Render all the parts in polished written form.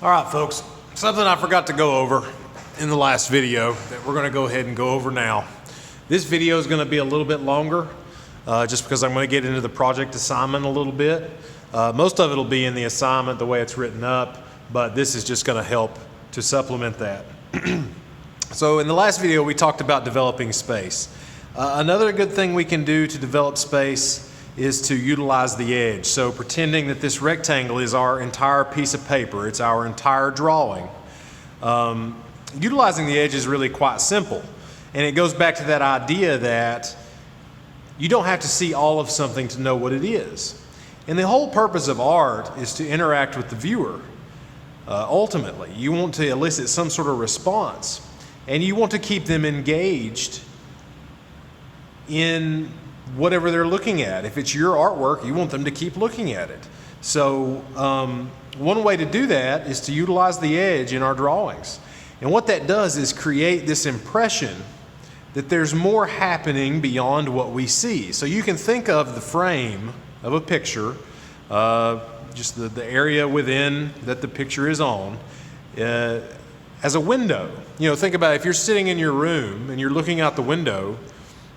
All right, folks, something I forgot to go over in the last video that we're gonna go ahead and go over now. This video is gonna be a little bit longer just because I'm gonna get into the project assignment a little bit. Most of it will be in the assignment the way it's written up, but this is just gonna help to supplement that. So in the last video, we talked about developing space. Another good thing we can do to develop space is to utilize the edge. So pretending that this rectangle is our entire piece of paper, it's our entire drawing. Utilizing the edge is really quite simple. And it goes back to that idea that you don't have to see all of something to know what it is. And the whole purpose of art is to interact with the viewer. Ultimately, you want to elicit some sort of response, and you want to keep them engaged in whatever they're looking at. If it's your artwork, you want them to keep looking at it. So one way to do that is to utilize the edge in our drawings. And what that does is create this impression that there's more happening beyond what we see. So you can think of the frame of a picture, just the area within that the picture is on, as a window. You know, think about if you're sitting in your room and you're looking out the window,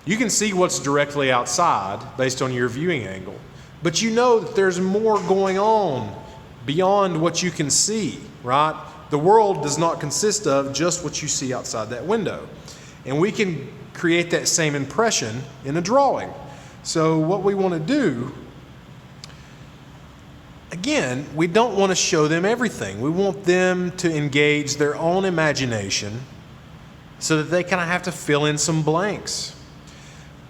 you can see what's directly outside based on your viewing angle. But you know that there's more going on beyond what you can see, right? The world does not consist of just what you see outside that window. And we can create that same impression in a drawing. So what we want to do, again, we don't want to show them everything. We want them to engage their own imagination so that they kind of have to fill in some blanks.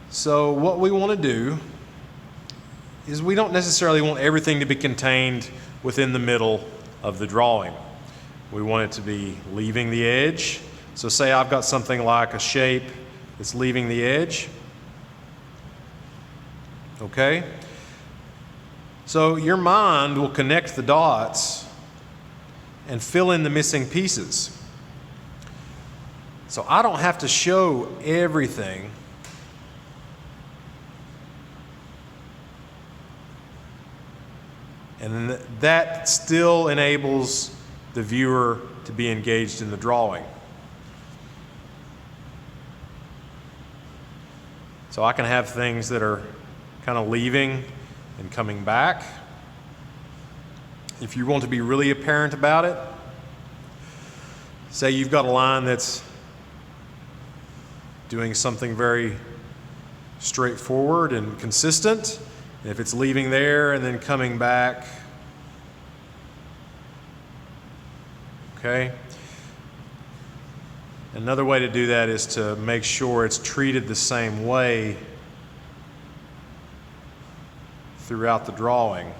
So what we want to do is we don't necessarily want everything to be contained within the middle of the drawing. We want it to be leaving the edge. So say I've got something like a shape that's leaving the edge. Okay? So your mind will connect the dots and fill in the missing pieces. So I don't have to show everything. And then that still enables the viewer to be engaged in the drawing. So I can have things that are kind of leaving and coming back. If you want to be really apparent about it, say you've got a line that's doing something very straightforward and consistent. And if it's leaving there and then coming back, okay? Another way to do that is to make sure it's treated the same way throughout the drawing.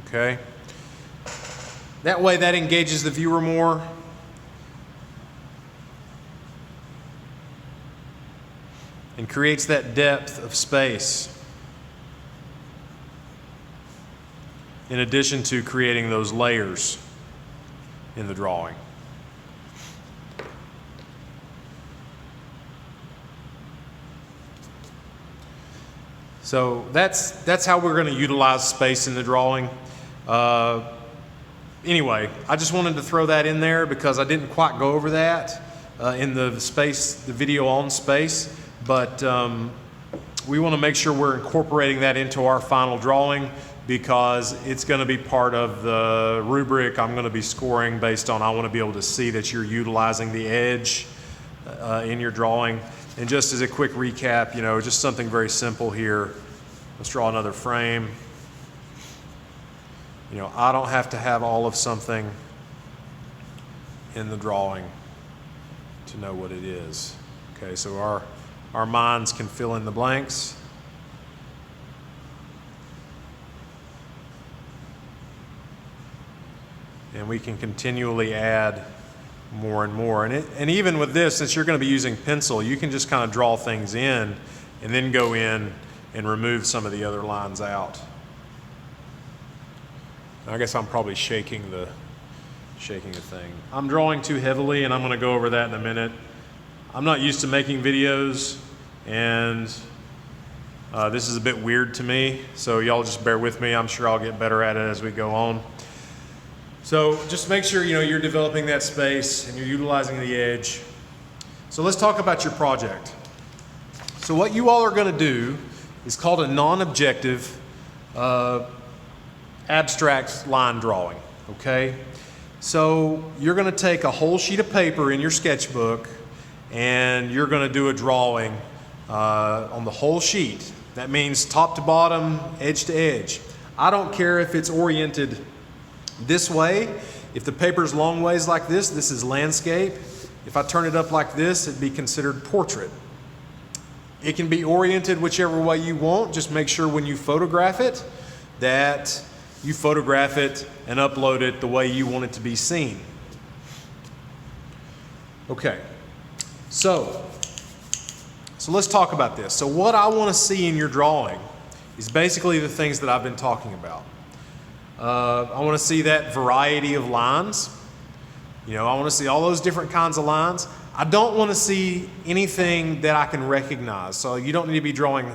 Okay? That way that engages the viewer more. And creates that depth of space, in addition to creating those layers in the drawing. So that's how we're going to utilize space in the drawing. Anyway, I just wanted to throw that in there because I didn't quite go over that in the video on space. But we want to make sure we're incorporating that into our final drawing because it's going to be part of the rubric I'm going to be scoring based on. I want to be able to see that you're utilizing the edge in your drawing. And just as a quick recap, you know, just something very simple here. Let's draw another frame. You know, I don't have to have all of something in the drawing to know what it is. Okay, so our minds can fill in the blanks. And we can continually add more and more. And even with this, since you're going to be using pencil, you can just kind of draw things in and then go in and remove some of the other lines out. I guess I'm probably shaking the thing. I'm drawing too heavily, and I'm going to go over that in a minute. I'm not used to making videos, and This is a bit weird to me, so y'all just bear with me. I'm sure I'll get better at it as we go on. So just make sure you're developing that space and you're utilizing the edge. So let's talk about your project. So what you all are going to do is called a non-objective abstract line drawing, okay? So you're going to take a whole sheet of paper in your sketchbook and you're going to do a drawing on the whole sheet. That means top to bottom, edge to edge. I don't care if it's oriented this way. If the paper's long ways like this is landscape. If I turn it up like this, it'd be considered portrait. It can be oriented whichever way you want. Just make sure when you photograph it that you photograph it and upload it the way you want it to be seen. Okay, so let's talk about this. So what I want to see in your drawing is basically the things that I've been talking about. I want to see that variety of lines. I want to see all those different kinds of lines. I don't want to see anything that I can recognize. So you don't need to be drawing,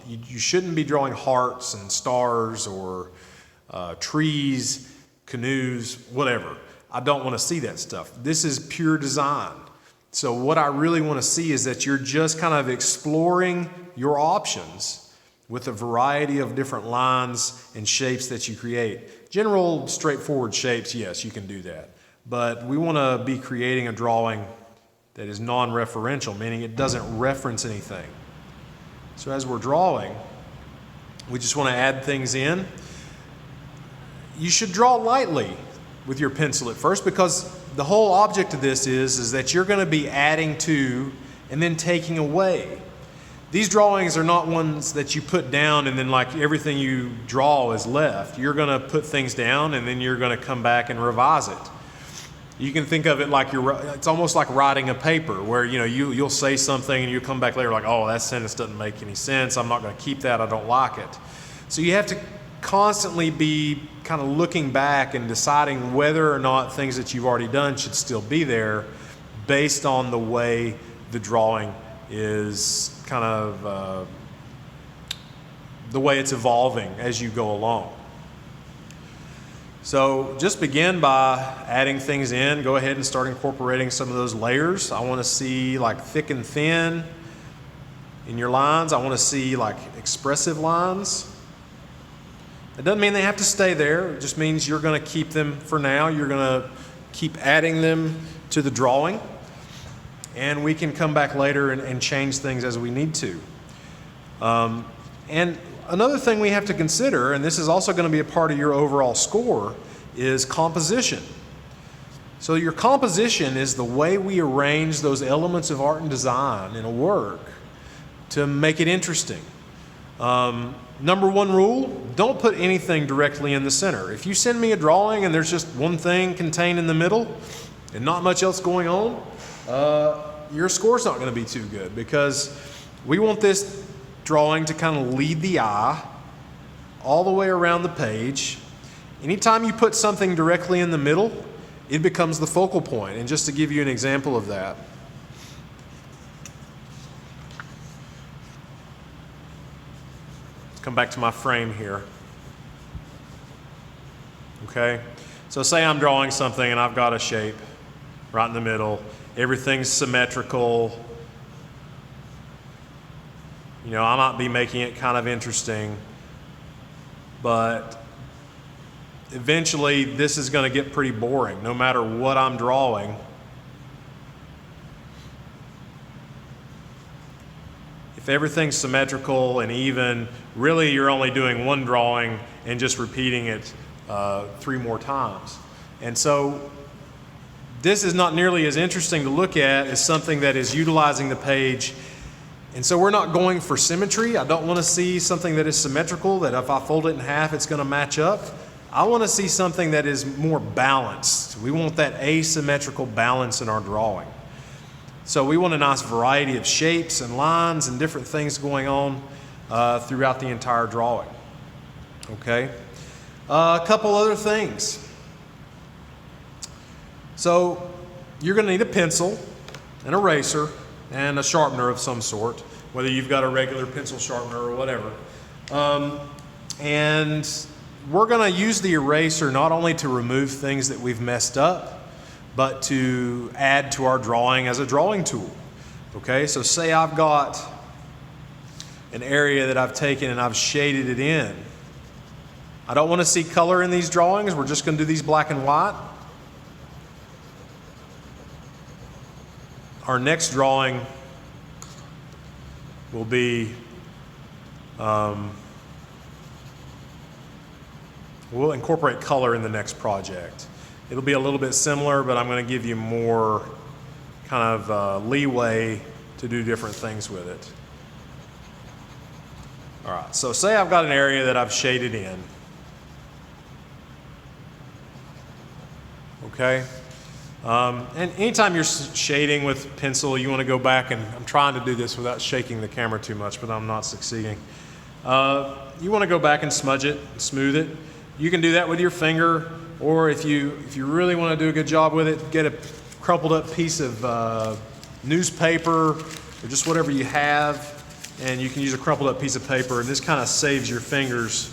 you shouldn't be drawing hearts and stars or trees, canoes, whatever. I don't want to see that stuff. This is pure design. So what I really want to see is that you're just kind of exploring your options with a variety of different lines and shapes that you create. General straightforward shapes, yes, you can do that. But we want to be creating a drawing that is non-referential, meaning it doesn't reference anything. So as we're drawing, we just want to add things in. You should draw lightly with your pencil at first, because the whole object of this is that you're going to be adding to and then taking away. These drawings are not ones that you put down and then like everything you draw is left. You're going to put things down and then you're going to come back and revise it. You can think of it like it's almost like writing a paper where you'll say something and you come back later like, oh, that sentence doesn't make any sense. I'm not going to keep that. I don't like it. So you have to constantly be kind of looking back and deciding whether or not things that you've already done should still be there based on the way the drawing is kind of the way it's evolving as you go along. So just begin by adding things in. Go ahead and start incorporating some of those layers. I want to see like thick and thin in your lines. I want to see like expressive lines. It doesn't mean they have to stay there. It just means you're going to keep them for now. You're going to keep adding them to the drawing. And we can come back later and change things as we need to. And another thing we have to consider, and this is also going to be a part of your overall score, is composition. So your composition is the way we arrange those elements of art and design in a work to make it interesting. Number one rule, don't put anything directly in the center. If you send me a drawing and there's just one thing contained in the middle and not much else going on, your score's not going to be too good, because we want this drawing to kind of lead the eye all the way around the page. Anytime you put something directly in the middle, it becomes the focal point. And just to give you an example of that, come back to my frame here. Okay, so say I'm drawing something and I've got a shape right in the middle. Everything's symmetrical. I might be making it kind of interesting, but eventually this is going to get pretty boring no matter what I'm drawing. If everything's symmetrical and even, really you're only doing one drawing and just repeating it 3 more times. And so this is not nearly as interesting to look at as something that is utilizing the page. And so we're not going for symmetry. I don't want to see something that is symmetrical, that if I fold it in half, it's going to match up. I want to see something that is more balanced. We want that asymmetrical balance in our drawing. So we want a nice variety of shapes and lines and different things going on throughout the entire drawing. Okay? A couple other things. So you're going to need a pencil, an eraser, and a sharpener of some sort. whether you've got a regular pencil sharpener or whatever. And we're going to use the eraser not only to remove things that we've messed up, but to add to our drawing as a drawing tool. Okay, so say I've got an area that I've taken and I've shaded it in. I don't want to see color in these drawings. We're just going to do these black and white. Our next drawing will be, we'll incorporate color in the next project. It'll be a little bit similar, but I'm going to give you more kind of leeway to do different things with it. All right, so say I've got an area that I've shaded in. Okay? And anytime you're shading with pencil, you want to go back, and I'm trying to do this without shaking the camera too much, but I'm not succeeding. You want to go back and smudge it, smooth it. You can do that with your finger, or if you really want to do a good job with it, get a crumpled up piece of newspaper or just whatever you have, and you can use a crumpled up piece of paper, and this kind of saves your fingers.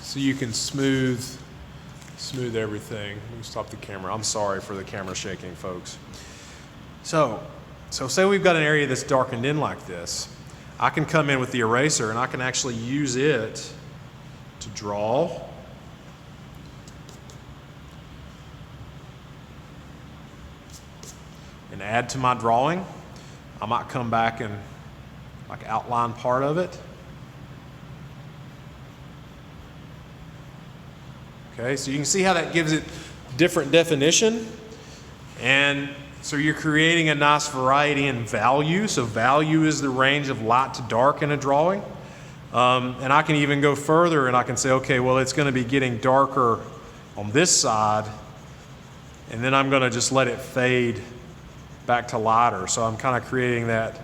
So you can smooth everything. Let me stop the camera. I'm sorry for the camera shaking, folks. So say we've got an area that's darkened in like this. I can come in with the eraser and I can actually use it to draw. And add to my drawing. I might come back and like outline part of it. Okay, so you can see how that gives it different definition. And so you're creating a nice variety in value. So value is the range of light to dark in a drawing. And I can even go further and I can say, okay, well, it's going to be getting darker on this side. And then I'm going to just let it fade back to lighter. So I'm kind of creating that.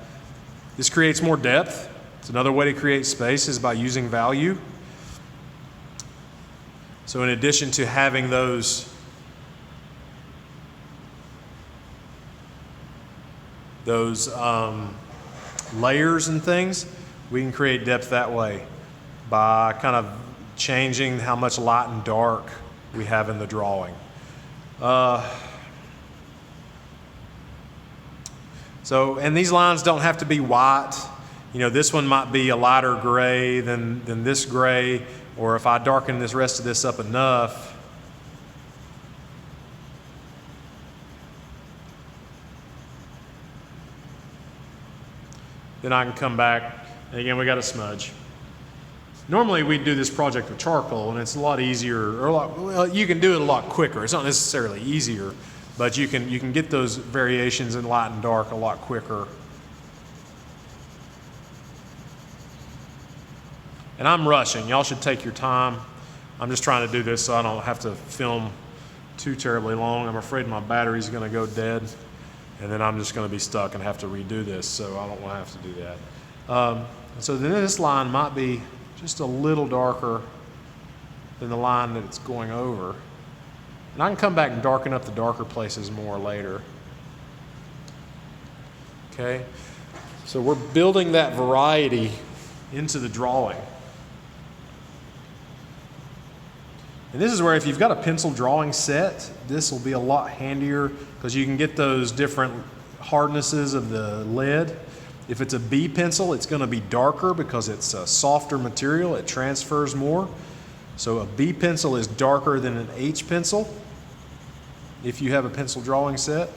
This creates more depth. It's another way to create space is by using value. So in addition to having those layers and things, we can create depth that way by kind of changing how much light and dark we have in the drawing. And these lines don't have to be white. You know, this one might be a lighter gray than this gray, or if I darken this rest of this up enough, then I can come back, and again, we got a smudge. Normally, we do this project with charcoal, and it's a lot easier, well, you can do it a lot quicker. It's not necessarily easier, but you can get those variations in light and dark a lot quicker. And I'm rushing. Y'all should take your time. I'm just trying to do this so I don't have to film too terribly long. I'm afraid my battery's going to go dead, and then I'm just going to be stuck and have to redo this, so I don't want to have to do that. So then this line might be just a little darker than the line that it's going over. And I can come back and darken up the darker places more later. Okay? So we're building that variety into the drawing. And this is where if you've got a pencil drawing set, this will be a lot handier because you can get those different hardnesses of the lead. If it's a B pencil, it's going to be darker because it's a softer material. It transfers more. So a B pencil is darker than an H pencil if you have a pencil drawing set.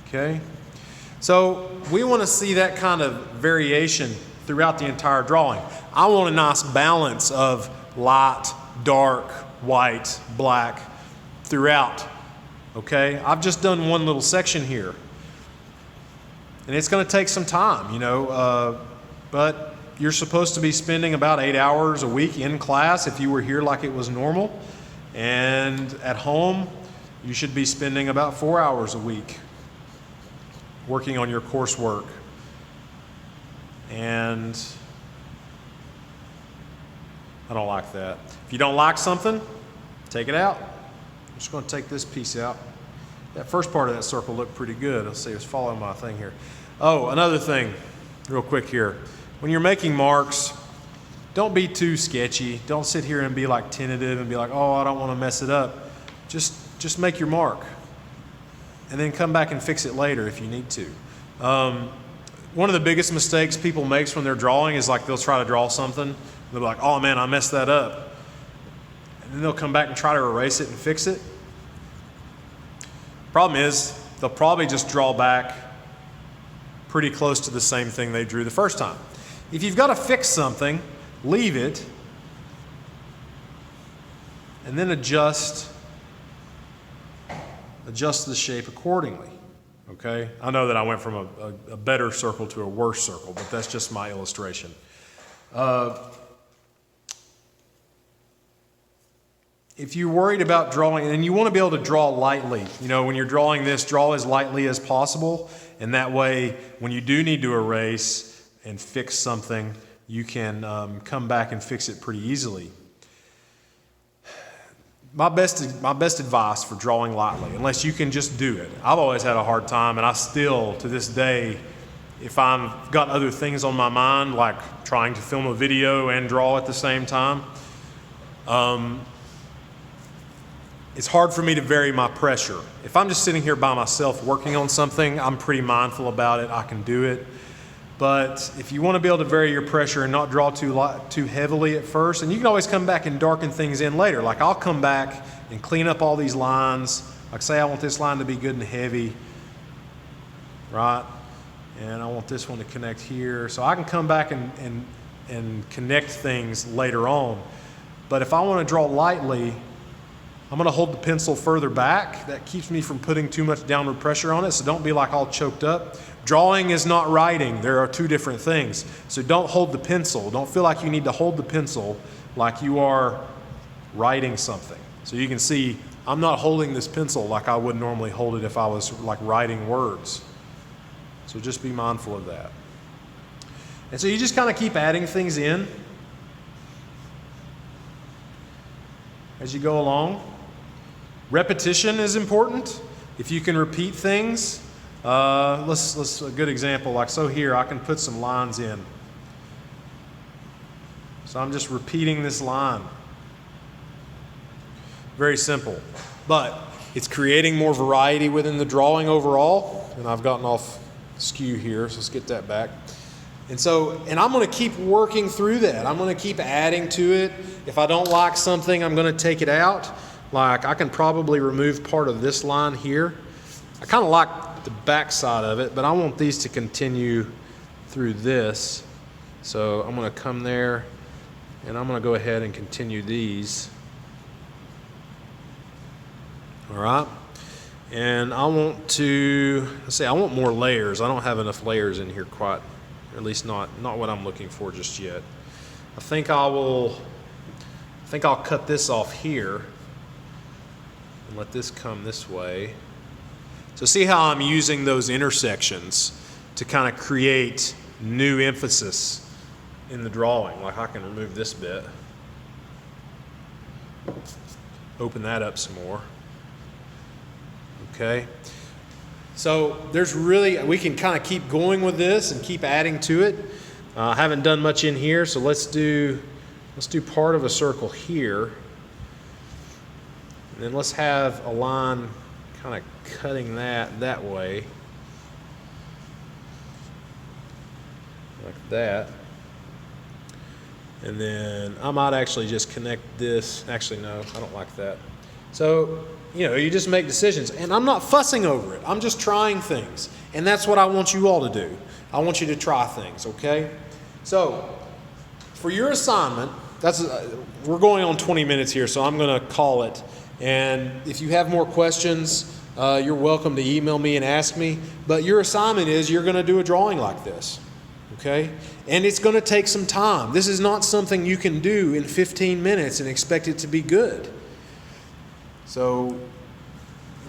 Okay? So we want to see that kind of variation throughout the entire drawing. I want a nice balance of light, dark, white, black throughout. Okay? I've just done one little section here. And it's going to take some time, but you're supposed to be spending about 8 hours a week in class if you were here like it was normal. And at home, you should be spending about 4 hours a week working on your coursework. And I don't like that. If you don't like something, take it out. I'm just going to take this piece out. That first part of that circle looked pretty good. Let's see, let's follow my thing here. Oh, another thing, real quick here. When you're making marks, don't be too sketchy. Don't sit here and be like tentative and be like, oh, I don't want to mess it up. Just make your mark. And then come back and fix it later if you need to. One of the biggest mistakes people make when they're drawing is like they'll try to draw something. They'll be like, oh man, I messed that up. And then they'll come back and try to erase it and fix it. Problem is, they'll probably just draw back pretty close to the same thing they drew the first time. If you've got to fix something, leave it and then adjust the shape accordingly. Okay? I know that I went from a better circle to a worse circle, but that's just my illustration. If you're worried about drawing, and you want to be able to draw lightly, when you're drawing this, draw as lightly as possible, and that way, when you do need to erase and fix something, you can come back and fix it pretty easily. My best advice for drawing lightly, unless you can just do it. I've always had a hard time, and I still, to this day, if I've got other things on my mind, like trying to film a video and draw at the same time, it's hard for me to vary my pressure. If I'm just sitting here by myself working on something, I'm pretty mindful about it. I can do it. But if you want to be able to vary your pressure and not draw too heavily at first, and you can always come back and darken things in later. Like I'll come back and clean up all these lines. Like say I want this line to be good and heavy, right? And I want this one to connect here. So I can come back and connect things later on. But if I want to draw lightly, I'm going to hold the pencil further back. That keeps me from putting too much downward pressure on it, so don't be like all choked up. Drawing is not writing. There are two different things. So don't hold the pencil. Don't feel like you need to hold the pencil like you are writing something. So you can see I'm not holding this pencil like I would normally hold it if I was like writing words. So just be mindful of that. And so you just kind of keep adding things in as you go along. Repetition is important. If you can repeat things, let's a good example, like so here, I can put some lines in. So I'm just repeating this line. Very simple, but it's creating more variety within the drawing overall, and I've gotten off skew here, so let's get that back. And I'm going to keep working through that. I'm going to keep adding to it. If I don't like something, I'm going to take it out. Like I can probably remove part of this line here. I kind of like the back side of it, but I want these to continue through this. So I'm going to come there and I'm going to go ahead and continue these. All right. And I want to, I want more layers. I don't have enough layers in here quite, or at least not what I'm looking for just yet. I think I'll cut this off here and let this come this way. So see how I'm using those intersections to kind of create new emphasis in the drawing. Like I can remove this bit, open that up some more. Okay. So we can kind of keep going with this and keep adding to it. I haven't done much in here, so let's do part of a circle here. And then let's have a line kind of cutting that way. Like that. And then I might actually just connect this. Actually, no, I don't like that. So, you just make decisions. And I'm not fussing over it. I'm just trying things. And that's what I want you all to do. I want you to try things, okay? So, for your assignment, we're going on 20 minutes here, so I'm going to call it. And if you have more questions, you're welcome to email me and ask me. But your assignment is you're going to do a drawing like this, okay? And it's going to take some time. This is not something you can do in 15 minutes and expect it to be good. So,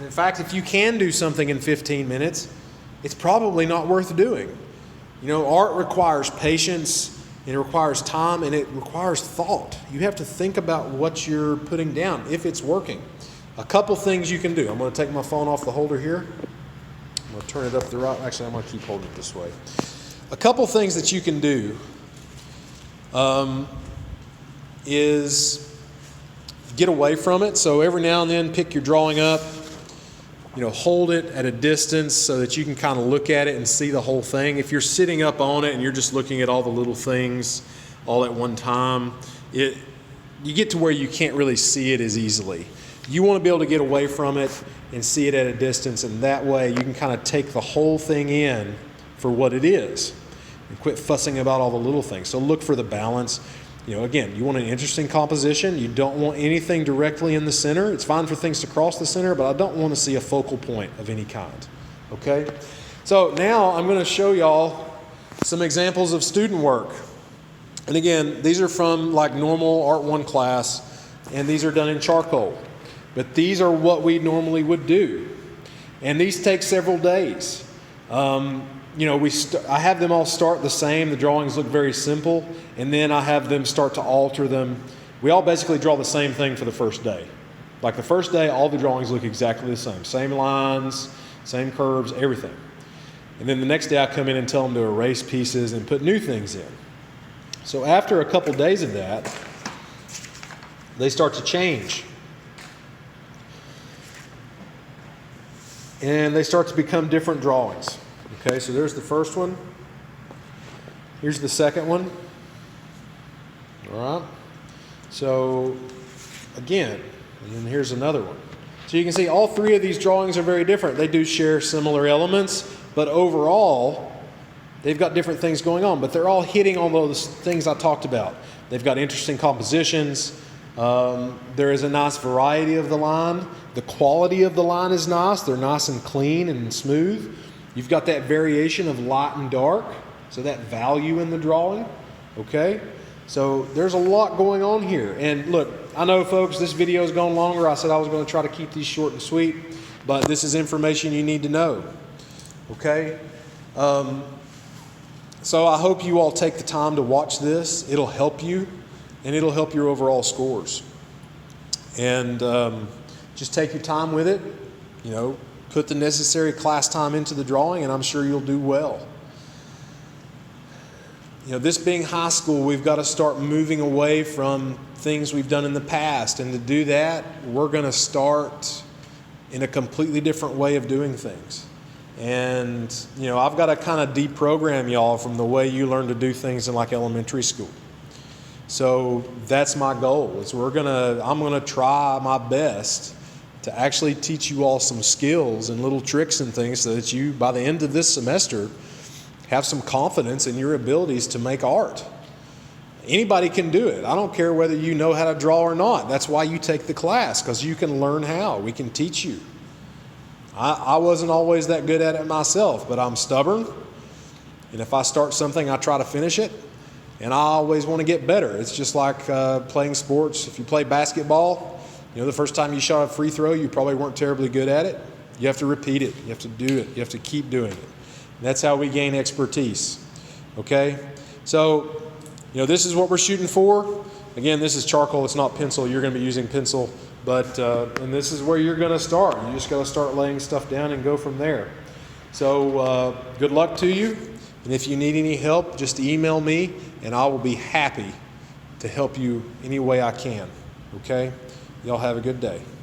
in fact, if you can do something in 15 minutes, it's probably not worth doing. Art requires patience, and it requires time, and it requires thought. You have to think about what you're putting down, if it's working. A couple things you can do. I'm going to take my phone off the holder here. I'm going to turn it up the right. Actually, I'm going to keep holding it this way. A couple things that you can do is get away from it. So every now and then pick your drawing up, hold it at a distance so that you can kind of look at it and see the whole thing. If you're sitting up on it and you're just looking at all the little things all at one time, you get to where you can't really see it as easily. You want to be able to get away from it and see it at a distance, and that way you can kind of take the whole thing in for what it is and quit fussing about all the little things. So look for the balance. Again, you want an interesting composition. You don't want anything directly in the center. It's fine for things to cross the center, but I don't want to see a focal point of any kind. Okay? So now I'm going to show y'all some examples of student work. And again, these are from like normal Art 1 class, and these are done in charcoal. But these are what we normally would do. And these take several days. I have them all start the same. The drawings look very simple. And then I have them start to alter them. We all basically draw the same thing for the first day. Like the first day, all the drawings look exactly the same. Same lines, same curves, everything. And then the next day I come in and tell them to erase pieces and put new things in. So after a couple days of that, they start to change. And they start to become different drawings. Okay, so there's the first one. Here's the second one. All right. So again, and then here's another one. So you can see all three of these drawings are very different. They do share similar elements, but overall, they've got different things going on, but they're all hitting on those things I talked about. They've got interesting compositions. There is a nice variety of the line. The quality of the line is nice. They're nice and clean and smooth. You've got that variation of light and dark, so that value in the drawing. Okay? So there's a lot going on here. And look, I know, folks, this video has gone longer. I said I was going to try to keep these short and sweet, but this is information you need to know. Okay? So I hope you all take the time to watch this. It'll help you, and it'll help your overall scores. And just take your time with it. Put the necessary class time into the drawing, and I'm sure you'll do well. This being high school, we've got to start moving away from things we've done in the past. And to do that, we're going to start in a completely different way of doing things. And, I've got to kind of deprogram y'all from the way you learn to do things in like elementary school. So that's my goal. I'm going to try my best to actually teach you all some skills and little tricks and things so that you, by the end of this semester, have some confidence in your abilities to make art. Anybody can do it. I don't care whether you know how to draw or not. That's why you take the class, because you can learn how. We can teach you. I wasn't always that good at it myself, but I'm stubborn. And if I start something, I try to finish it. And I always want to get better. It's just like playing sports. If you play basketball, the first time you shot a free throw, you probably weren't terribly good at it. You have to repeat it. You have to do it. You have to keep doing it. And that's how we gain expertise. Okay? So, this is what we're shooting for. Again, this is charcoal. It's not pencil. You're going to be using pencil. But, and this is where you're going to start. You just got to start laying stuff down and go from there. So, good luck to you. And if you need any help, just email me, and I will be happy to help you any way I can. Okay? Y'all have a good day.